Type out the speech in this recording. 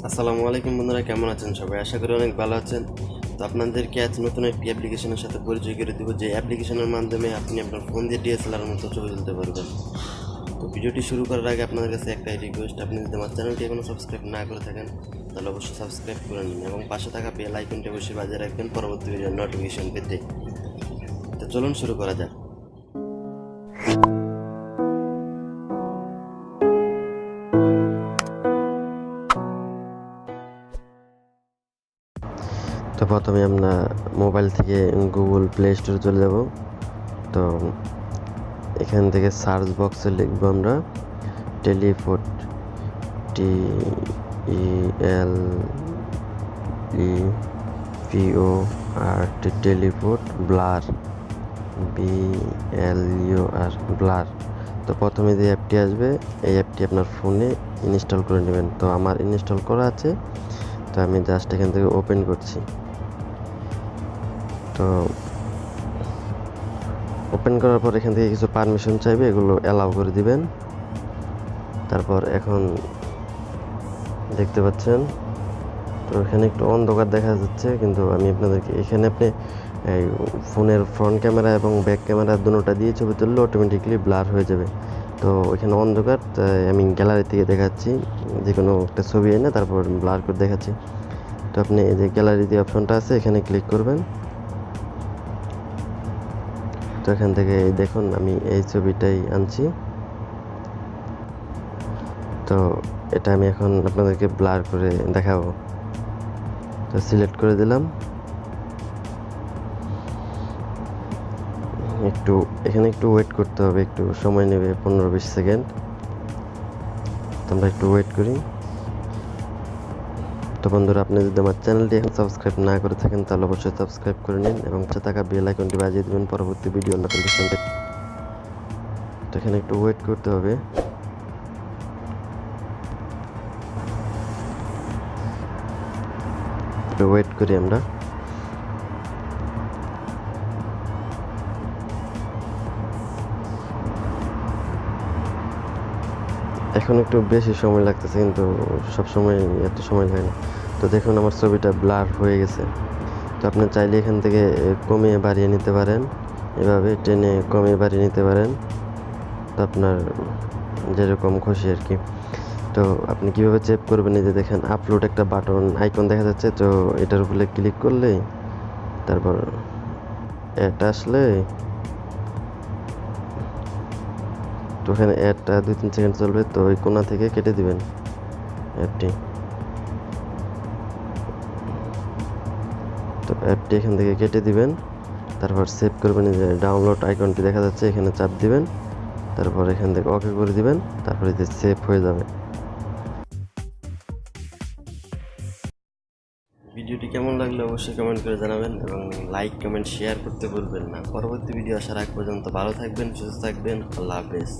আসসালামু আলাইকুম বন্ধুরা, কেমন আছেন সবাই? আশা করি অনেক ভালো আছেন। তো আপনাদেরকে আজ নতুন একটি অ্যাপ্লিকেশনের সাথে পরিচয় করে দেবো, যে অ্যাপ্লিকেশনের মাধ্যমে আপনি আপনার ফোন দিয়ে ডিএসএলআর মতো ছবি তুলতে পারবেন। তো ভিডিওটি শুরু করার আগে আপনাদের কাছে একটাই রিকোয়েস্ট, আপনি যদি আমার চ্যানেলটি এখনও সাবস্ক্রাইব না করে থাকেন তাহলে অবশ্যই সাবস্ক্রাইব করে নিন এবং পাশে থাকা বেল আইকনটি অবশ্যই বাজিয়ে রাখবেন পরবর্তী ভিডিওর নোটিফিকেশন পেতে। তো চলুন শুরু করা যাক। তো প্রথমে আমরা মোবাইল থেকে গুগল প্লে স্টোরে চলে যাব। তো এখান থেকে সার্চ বক্সে লিখবো আমরা টেলিফোট, TELEPORT, টেলিফোট, ব্লার, BLUR, ব্লার। তো প্রথমে যে অ্যাপটি আসবে এই অ্যাপটি আপনার ফোনে ইনস্টল করে নেবেন। তো আমার ইনস্টল করা আছে, তো আমি জাস্ট এখান থেকে ওপেন করছি। তো ওপেন করার পর এখান থেকে কিছু পারমিশন চাইবে, এগুলো অ্যালাউ করে দিবেন। তারপর এখন দেখতে পাচ্ছেন, তো এখানে একটু অন্ধকার দেখা যাচ্ছে, কিন্তু আমি আপনাদেরকে এখানে আপনি এই ফোনের ফ্রন্ট ক্যামেরা এবং ব্যাক ক্যামেরা দুটোটা দিয়ে ছবি তুললে অটোমেটিকলি ব্লার হয়ে যাবে। তো এখানে অন্ধকার, তাই আমি গ্যালারি থেকে দেখাচ্ছি, যে কোনো একটা ছবি এনে তারপর ব্লার করে দেখাচ্ছি। তো আপনি এই যে গ্যালারি যে অপশনটা আছে এখানে ক্লিক করবেন। তো এখান থেকে দেখুন আমি এই ছবিটাই আনছি। তো এটা আমি এখন আপনাদেরকে ব্লার করে দেখাবো। তো সিলেক্ট করে দিলাম। এখানে একটু ওয়েট করতে হবে, একটু সময় নেবে, 15-20 সেকেন্ড। তো আমরা একটু ওয়েট করি। তো বন্ধুরা, আপনি যদি আমার চ্যানেলটি এখন সাবস্ক্রাইব না করে থাকেন তাহলে অবশ্যই সাবস্ক্রাইব করে নিন এবং পাশে থাকা বেল আইকনটি বাজিয়ে দেবেন পরবর্তী ভিডিও নোটিফিকেশন পেতে। তো এখানে একটু ওয়েট করতে হবে। একটু ওয়েট করি আমরা। এখন একটু বেশি সময় লাগতেছে, কিন্তু সব সময় এত সময় লাগে না। তো দেখুন আমার ছবিটা ব্লার হয়ে গেছে। তো আপনি চাইলে এখান থেকে কমিয়ে বাড়িয়ে নিতে পারেন, এভাবে টেনে কমিয়ে বাড়িয়ে নিতে পারেন, তো আপনার যেরকম খুশি আর কি। তো আপনি কীভাবে সেভ করবেন, এই যে দেখেন আপলোড একটা বাটন আইকন দেখা যাচ্ছে, তো এটার উপরে ক্লিক করলেই তারপর এটা আসলে, তো ওখানে অ্যাডটা 2-3 সেকেন্ড চলবে, তো ওই কোণা থেকে কেটে দিবেন অ্যাডটি। তো অ্যাডটি এখান থেকে কেটে দিবেন, তারপর সেভ করবেন। যে ডাউনলোড আইকনটি দেখা যাচ্ছে এখানে চাপ দিবেন, তারপর এখান থেকে ওকে করে দিবেন, তারপরে যে সেভ হয়ে যাবে। ভিডিওটি কেমন লাগলো অবশ্যই কমেন্ট করে জানাবেন এবং লাইক কমেন্ট শেয়ার করতে ভুলবেন না। পরবর্তী ভিডিও আসার আগ পর্যন্ত ভালো থাকবেন, সুস্থ থাকবেন। আল্লাহ হাফেজ।